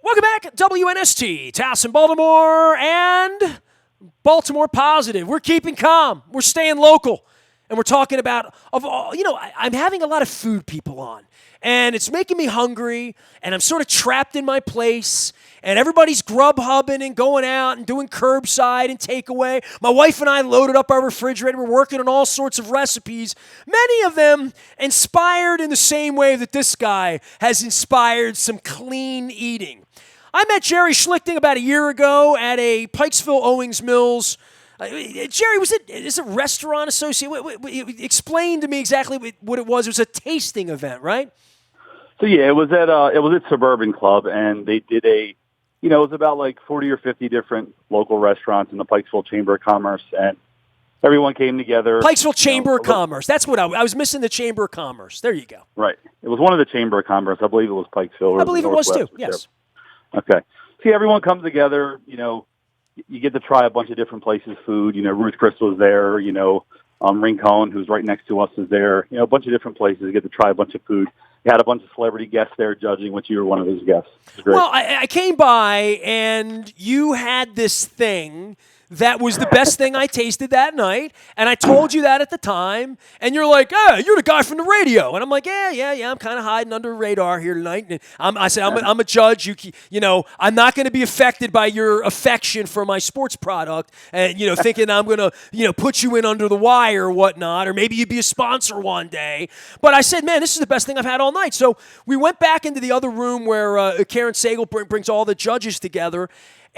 Welcome back, WNST, Towson, Baltimore, and Baltimore Positive. We're keeping calm. We're staying local. And we're talking about, I'm having a lot of food people on. And it's making me hungry, and I'm sort of trapped in my place, and everybody's Grubhubbing and going out and doing curbside and takeaway. My wife and I loaded up our refrigerator. We're working on all sorts of recipes, many of them inspired in the same way that this guy has inspired some clean eating. I met Jerry Schlichting about a year ago at a Pikesville Owings Mills. Jerry, is it restaurant associate? Explain to me exactly what it was. It was a tasting event, right? So yeah, it was at Suburban Club, and they did it was about like 40 or 50 different local restaurants in the Pikesville Chamber of Commerce, and everyone came together. Pikesville Chamber of Commerce. That's what I was missing. The Chamber of Commerce. There you go. Right. It was one of the Chamber of Commerce. I believe it was Pikesville. I believe it was too. Yes. Okay. See, everyone comes together. You get to try a bunch of different places' food. Ruth Chris was there. Rincon, who's right next to us, is there. A bunch of different places. You get to try a bunch of food. You had a bunch of celebrity guests there judging, which you were one of those guests. It was great. Well, I came by, and you had this thing that was the best thing I tasted that night, and I told you that at the time, and you're like, "Hey, you're the guy from the radio," and I'm like, "Yeah, I'm kind of hiding under the radar here tonight." And I said, "I'm a judge. I'm not going to be affected by your affection for my sports product, and thinking I'm going to put you in under the wire or whatnot, or maybe you'd be a sponsor one day." But I said, "Man, this is the best thing I've had all night." So we went back into the other room where Karen Sagal brings all the judges together.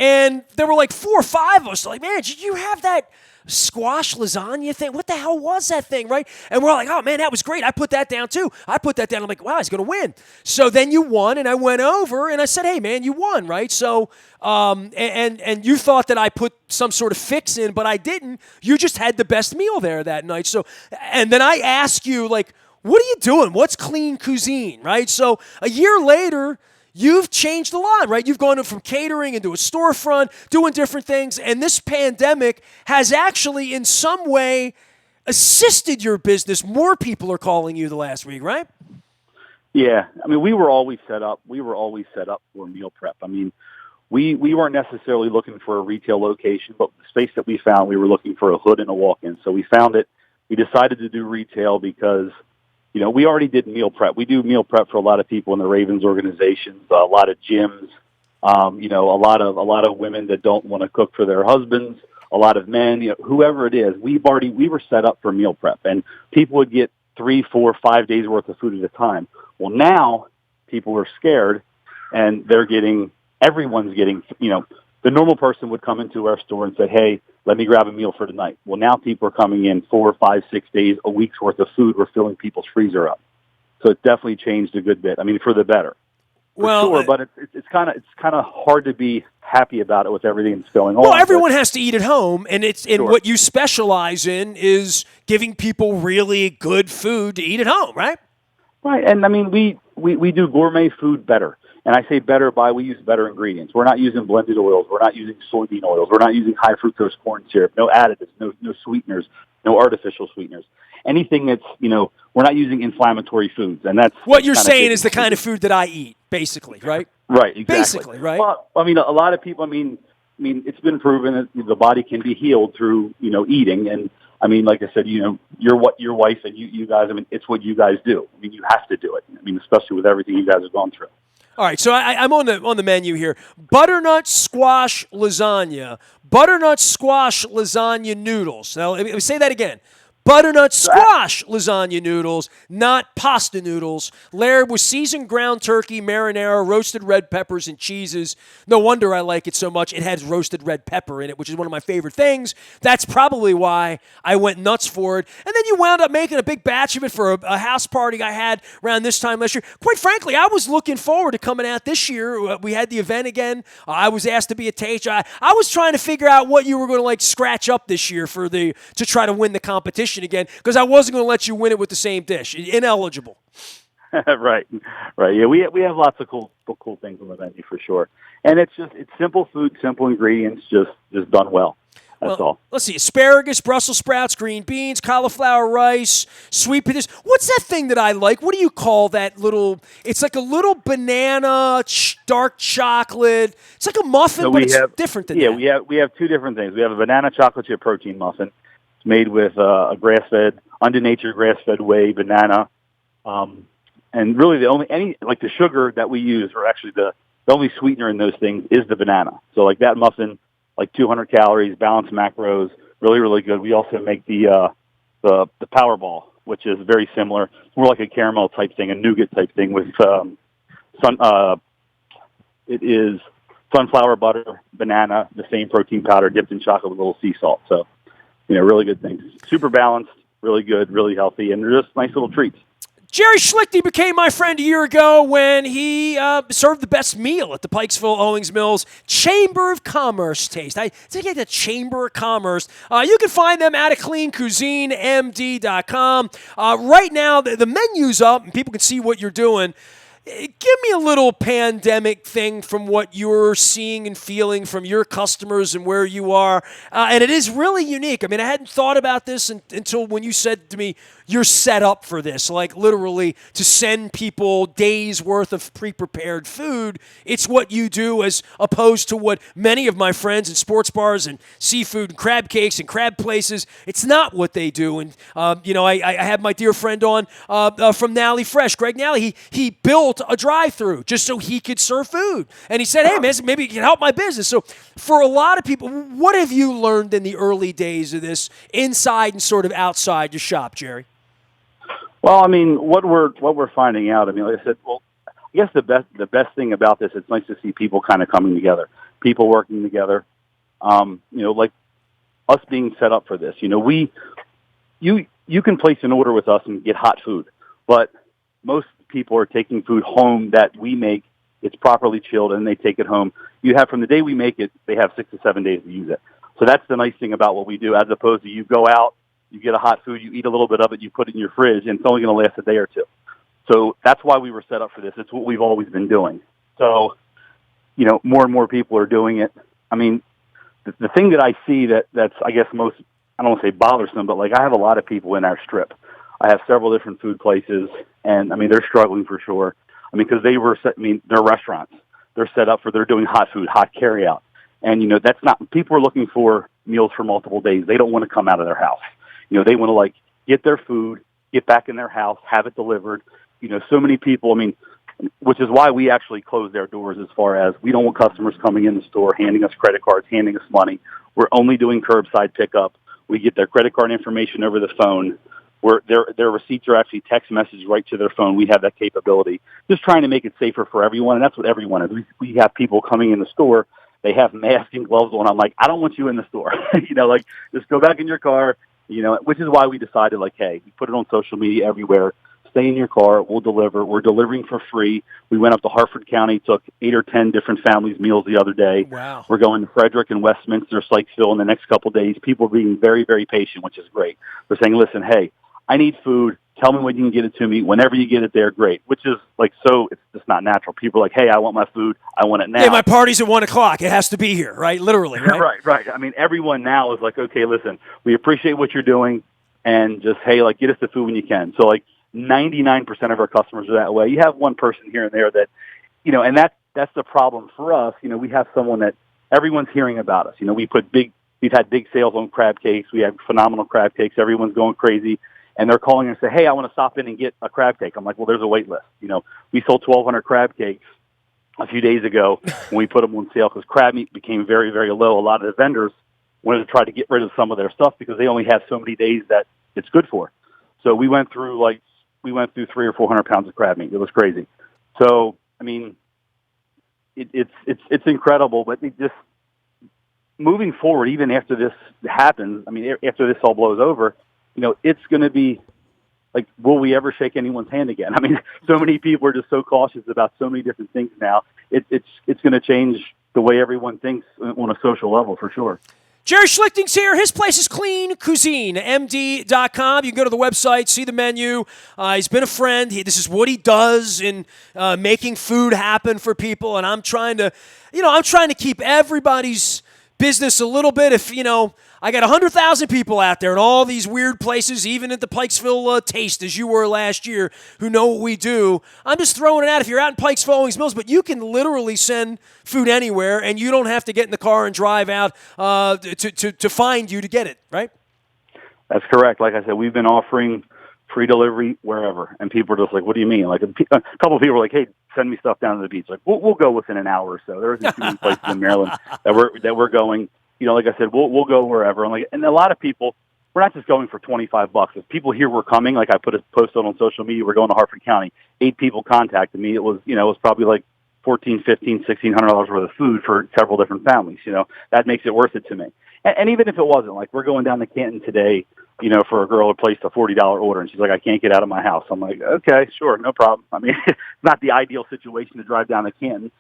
And there were like 4 or 5 of us. Like, man, did you have that squash lasagna thing? What the hell was that thing, right? And we're all like, oh, man, that was great. I put that down, too. I put that down. I'm like, wow, he's going to win. So then you won, and I went over, and I said, hey, man, you won, right? So, and you thought that I put some sort of fix in, but I didn't. You just had the best meal there that night. So, and then I ask you, like, what are you doing? What's clean cuisine, right? So a year later, you've changed a lot, right? You've gone from catering into a storefront, doing different things, and this pandemic has actually in some way assisted your business. More people are calling you the last week, right? Yeah. I mean, we were always set up for meal prep. I mean, we weren't necessarily looking for a retail location, but the space that we found, we were looking for a hood and a walk-in. So we found it. We decided to do retail because we already did meal prep. We do meal prep for a lot of people in the Ravens organizations, a lot of gyms, a lot of women that don't want to cook for their husbands, a lot of men, whoever it is. We were set up for meal prep, and people would get 3, 4, 5 days worth of food at a time. Well, now people are scared, and everyone's getting, the normal person would come into our store and say, hey, let me grab a meal for tonight. Well, now people are coming in 4, 5, 6 days, a week's worth of food. We're filling people's freezer up. So it's definitely changed a good bit. I mean, for the better. Sure, but it's kind of hard to be happy about it with everything that's going on. Well, everyone has to eat at home, and what you specialize in is giving people really good food to eat at home, right? Right, and I mean, we do gourmet food better. And I say better by we use better ingredients. We're not using blended oils. We're not using soybean oils. We're not using high fructose corn syrup. No additives, no sweeteners, no artificial sweeteners. Anything that's, we're not using inflammatory foods. And that's what you're saying is the kind of food that I eat, basically, right? Right, exactly. Basically, right? Well, I mean, a lot of people, I mean, it's been proven that the body can be healed through, eating. And I mean, like I said, your wife and you guys, I mean, it's what you guys do. I mean, you have to do it. I mean, especially with everything you guys have gone through. All right, so I'm on the menu here. Butternut squash lasagna. Butternut squash lasagna noodles. Now, let me say that again. Butternut squash lasagna noodles, not pasta noodles. Layered with seasoned ground turkey, marinara, roasted red peppers, and cheeses. No wonder I like it so much. It has roasted red pepper in it, which is one of my favorite things. That's probably why I went nuts for it. And then you wound up making a big batch of it for a house party I had around this time last year. Quite frankly, I was looking forward to coming out this year. We had the event again. I was asked to be a taster. I was trying to figure out what you were going to scratch up this year to try to win the competition again, because I wasn't going to let you win it with the same dish. Ineligible. Right. Yeah, we have lots of cool things on the menu for sure, and it's simple food, simple ingredients, just done well. That's all. Let's see. Asparagus, Brussels sprouts, green beans, cauliflower rice, sweet potatoes. What's that thing that I like? What do you call that little? It's like a little banana, dark chocolate. It's like a muffin, So but we it's have, different than yeah, that. we have two different things. We have a banana chocolate chip protein muffin. It's made with a grass-fed, under-nature grass-fed whey banana. And really the sugar that we use, or actually the only sweetener in those things is the banana. So like that muffin, like 200 calories, balanced macros, really, really good. We also make the Powerball, which is very similar. It's more like a caramel type thing, a nougat type thing with it is sunflower butter, banana, the same protein powder dipped in chocolate with a little sea salt. So, really good things. Super balanced, really good, really healthy, and they're just nice little treats. Jerry Schlichting became my friend a year ago when he served the best meal at the Pikesville Owings Mills Chamber of Commerce taste. I think the Chamber of Commerce. You can find them at cleancuisinemd.com. Right now, the menu's up, and people can see what you're doing. Give me a little pandemic thing from what you're seeing and feeling from your customers and where you are. And it is really unique. I mean, I hadn't thought about this until when you said to me, you're set up for this, like literally to send people days worth of pre-prepared food. It's what you do as opposed to what many of my friends in sports bars and seafood and crab cakes and crab places, it's not what they do. And, I had my dear friend on from Nally Fresh, Greg Nally. He built a drive-through just so he could serve food. And he said, hey, man, maybe you can help my business. So for a lot of people, what have you learned in the early days of this inside and sort of outside your shop, Jerry? Well, I mean, what we're finding out, I mean, like I said, I guess the best thing about this, it's nice to see people kind of coming together, people working together, like us being set up for this. You can place an order with us and get hot food, but most people are taking food home that we make. It's properly chilled, and they take it home. You have, from the day we make it, they have 6 to 7 days to use it. So that's the nice thing about what we do, as opposed to you go out, you get a hot food, you eat a little bit of it, you put it in your fridge, and it's only going to last a day or two. So that's why we were set up for this. It's what we've always been doing. So, more and more people are doing it. I mean, the thing that I see that's, I guess, most, I don't want to say bothersome, but like I have a lot of people in our strip. I have several different food places, and I mean, they're struggling for sure. I mean, because they're restaurants. They're doing hot food, hot carryout. And, that's not, people are looking for meals for multiple days. They don't want to come out of their house. They want to get their food, get back in their house, have it delivered. So many people, I mean, which is why we actually close their doors as far as we don't want customers coming in the store, handing us credit cards, handing us money. We're only doing curbside pickup. We get their credit card information over the phone. Their receipts are actually text messages right to their phone. We have that capability. Just trying to make it safer for everyone, and that's what everyone is. We have people coming in the store. They have masks and gloves on. I'm like, I don't want you in the store. Just go back in your car. Which is why we decided, hey, we put it on social media everywhere. Stay in your car. We'll deliver. We're delivering for free. We went up to Harford County, took 8 or 10 different families' meals the other day. Wow. We're going to Frederick and Westminster, Sykesville in the next couple of days. People are being very, very patient, which is great. They're saying, listen, hey, I need food. Tell me when you can get it to me. Whenever you get it there, great. Which is so it's just not natural. People are like, hey, I want my food. I want it now. Yeah, my party's at 1 o'clock. It has to be here, right? Literally, right? Right. I mean, everyone now is like, okay, listen, we appreciate what you're doing, and just, hey, get us the food when you can. So 99% of our customers are that way. You have one person here and there that, and that's the problem for us. We have someone that everyone's hearing about us. We've had big sales on crab cakes. We have phenomenal crab cakes. Everyone's going crazy. And they're calling and say, hey, I want to stop in and get a crab cake. I'm like, well, there's a wait list. We sold 1,200 crab cakes a few days ago when we put them on sale because crab meat became very, very low. A lot of the vendors wanted to try to get rid of some of their stuff because they only have so many days that it's good for. So we went through 300 or 400 pounds of crab meat. It was crazy. So, I mean, it's incredible, but it just moving forward, even after this happens, I mean, after this all blows over, it's going to be will we ever shake anyone's hand again? I mean, so many people are just so cautious about so many different things now. It's going to change the way everyone thinks on a social level for sure. Jerry Schlichting's here. His place is Clean Cuisine, MD.com. You can go to the website, see the menu. He's been a friend. This is what he does in making food happen for people. And I'm trying to keep everybody's business a little bit. If, I got 100,000 people out there in all these weird places, even at the Pikesville Taste, as you were last year, who know what we do. I'm just throwing it out. If you're out in Pikesville, Owings Mills, but you can literally send food anywhere, and you don't have to get in the car and drive out to find you to get it, right? That's correct. Like I said, we've been offering free delivery wherever, and people are just like, "What do you mean?" Like a couple of people were like, "Hey, send me stuff down to the beach." Like, we'll go within an hour or so. There isn't too many places in Maryland that we're going. Like I said, we'll go wherever. And a lot of people, we're not just going for $25. If people hear we're coming, like I put a post on social media, we're going to Hartford County. 8 people contacted me. It was probably like $1,400, $1,500, $1,600 worth of food for several different families. That makes it worth it to me. And even if it wasn't, like we're going down to Canton today, for a girl who placed a $40 order, and she's like, "I can't get out of my house." I'm like, "Okay, sure, no problem." I mean, it's not the ideal situation to drive down to Canton,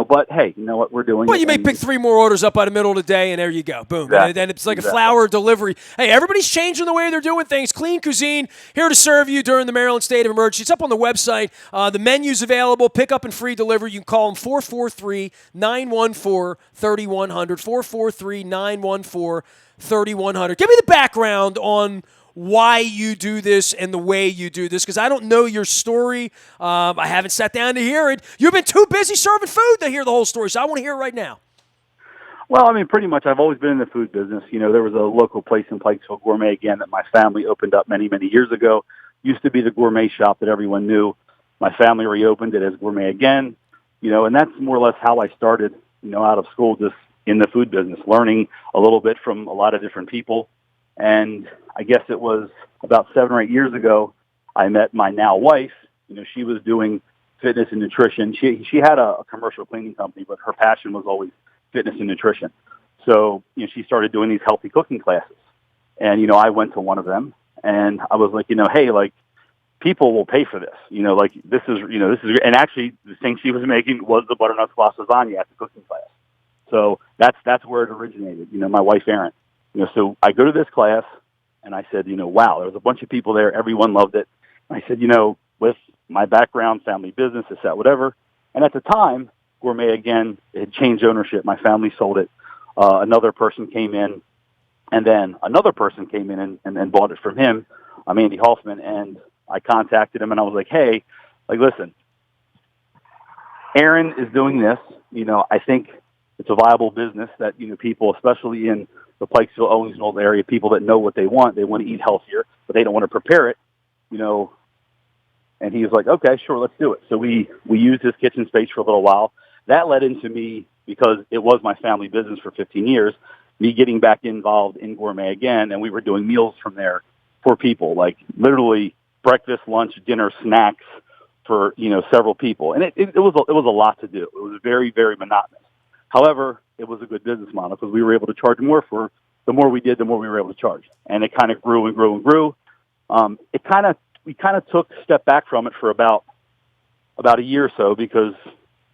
but hey, you know what, we're doing. Well, you may pick 3 more orders up by the middle of the day, and there you go. Boom. Exactly. And then it's like a flower delivery. Hey, everybody's changing the way they're doing things. Clean Cuisine, here to serve you during the Maryland state of emergency. It's up on the website. The menu's available. Pick up and free delivery. You can call them 443-914-3100. 443-914-3100. Give me the background on why you do this and the way you do this, because I don't know your story. I haven't sat down to hear it. You've been too busy serving food to hear the whole story, so I want to hear it right now. Well, I mean, pretty much I've always been in the food business. There was a local place in Pikesville, Gourmet Again, that my family opened up many, many years ago. Used to be the gourmet shop that everyone knew. My family reopened it as Gourmet Again, and that's more or less how I started, out of school, just in the food business, learning a little bit from a lot of different people. And I guess it was about 7 or 8 years ago, I met my now wife. She was doing fitness and nutrition. She had a commercial cleaning company, but her passion was always fitness and nutrition. So, she started doing these healthy cooking classes. And, I went to one of them, and I was like, hey, like, people will pay for this. This is, and actually the thing she was making was the butternut squash lasagna at the cooking class. So that's where it originated, my wife, Erin. So I go to this class, and I said, wow, there was a bunch of people there. Everyone loved it. And I said, with my background, family business, this, that, whatever. And at the time, Gourmet Again, it had changed ownership. My family sold it. Another person came in, and then another person came in and bought it from him, Andy Hoffman. And I contacted him, and I was like, hey, like, listen, Aaron is doing this. I think it's a viable business that, people, especially in the Pikesville, Owings Mills area, people that know what they want to eat healthier, but they don't want to prepare it, and he was like, okay, sure, let's do it. So we used his kitchen space for a little while. That led into me, because it was my family business for 15 years, me getting back involved in Gourmet Again, and we were doing meals from there for people, like literally breakfast, lunch, dinner, snacks for, several people. And it was a lot to do. It was very, very monotonous. However, it was a good business model, because we were able to charge more for the more we did, the more we were able to charge. And it kind of grew and grew and grew. We kind of took a step back from it for about a year or so, because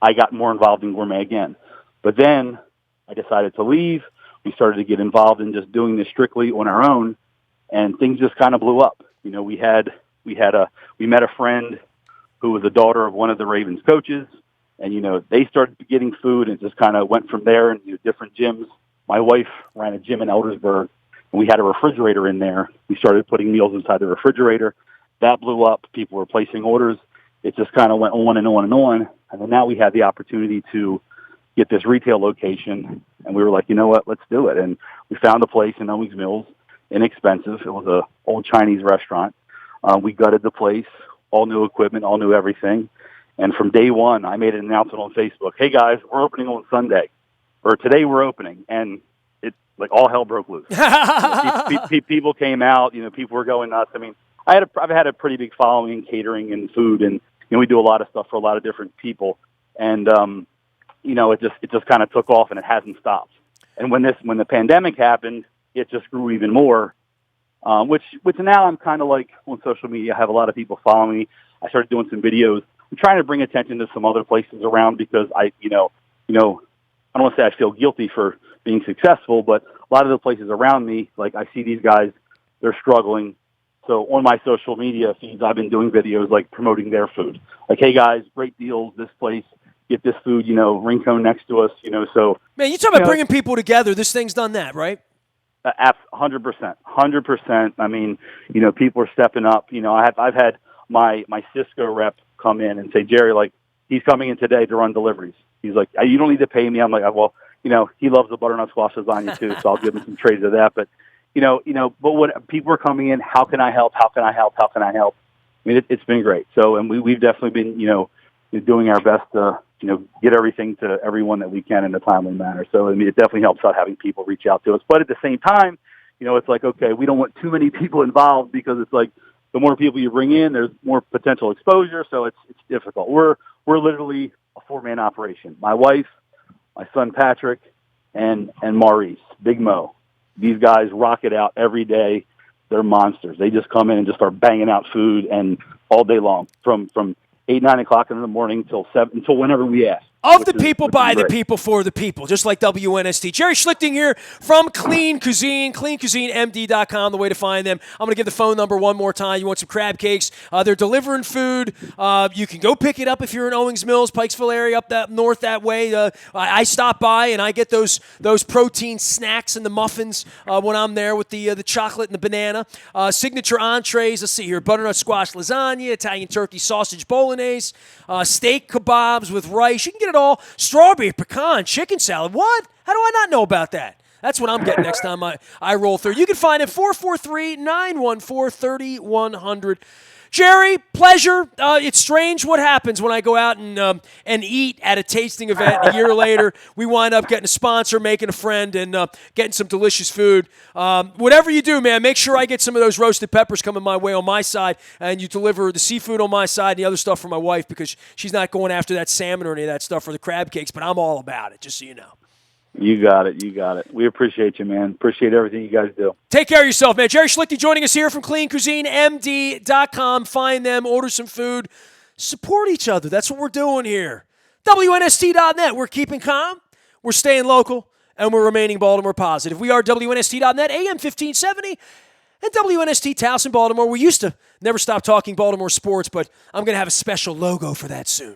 I got more involved in Gourmet Again. But then I decided to leave. We started to get involved in just doing this strictly on our own, and things just kind of blew up. We met a friend who was the daughter of one of the Ravens coaches. And, they started getting food, and it just kind of went from there, and different gyms. My wife ran a gym in Eldersburg, and we had a refrigerator in there. We started putting meals inside the refrigerator. That blew up. People were placing orders. It just kind of went on and on and on. And then now we had the opportunity to get this retail location, and we were like, you know what, let's do it. And we found a place in Owings Mills, inexpensive. It was a old Chinese restaurant. We gutted the place, all new equipment, all new everything. And from day one, I made an announcement on Facebook, hey guys, we're opening on Sunday, or today we're opening. And it, like, all hell broke loose. People came out, people were going nuts. I mean, I've had a pretty big following in catering and food, and we do a lot of stuff for a lot of different people. And it just kind of took off, and it hasn't stopped. And when the pandemic happened, it just grew even more. Which now I'm kind of like on social media. I have a lot of people following me. I started doing some videos. I'm trying to bring attention to some other places around, because I don't want to say I feel guilty for being successful, but a lot of the places around me, like, I see these guys, they're struggling. So on my social media feeds, I've been doing videos like promoting their food. Like, hey guys, great deals, this place, get this food, Rincon next to us, so. Man, you talk about bringing people together. This thing's done that, right? 100%, 100%. I mean, people are stepping up. I've had my Cisco rep come in and say, Jerry, like, he's coming in today to run deliveries. He's like, you don't need to pay me. I'm like, well, he loves the butternut squash lasagna too, so I'll give him some trays of that. But, but when people are coming in, how can I help? How can I help? How can I help? I mean, it's been great. So, and we've definitely been, doing our best to, get everything to everyone that we can in a timely manner. So, I mean, it definitely helps out having people reach out to us. But at the same time, it's like, okay, we don't want too many people involved because it's like the more people you bring in, there's more potential exposure. So it's difficult. We're literally a 4-man operation. My wife, my son Patrick, and Maurice, Big Mo. These guys rock it out every day. They're monsters. They just come in and just start banging out food and all day long from 8, 9 o'clock in the morning till 7, until whenever we ask. Of the people, by the people, for the people, just like WNST. Jerry Schlichting here from Clean Cuisine, cleancuisinemd.com, the way to find them. I'm going to give the phone number one more time. You want some crab cakes? They're delivering food. You can go pick it up if you're in Owings Mills, Pikesville area, up that north that way. I stop by and I get those protein snacks and the muffins when I'm there with the chocolate and the banana. Signature entrees, let's see here, butternut squash lasagna, Italian turkey sausage bolognese, steak kebabs with rice. You can get it all. Strawberry pecan chicken salad. What? How do I not know about that? That's what I'm getting next time I roll through. You can find it 443-914-3100. Jerry, pleasure. It's strange what happens when I go out and eat at a tasting event. A year later, we wind up getting a sponsor, making a friend, and getting some delicious food. Whatever you do, man, make sure I get some of those roasted peppers coming my way on my side, and you deliver the seafood on my side and the other stuff for my wife because she's not going after that salmon or any of that stuff or the crab cakes, but I'm all about it, just so you know. You got it. We appreciate you, man. Appreciate everything you guys do. Take care of yourself, man. Jerry Schlichting joining us here from cleancuisinemd.com. Find them, order some food, support each other. That's what we're doing here. WNST.net. We're keeping calm, we're staying local, and we're remaining Baltimore positive. We are WNST.net, AM 1570, and WNST Towson, Baltimore. We used to never stop talking Baltimore sports, but I'm going to have a special logo for that soon.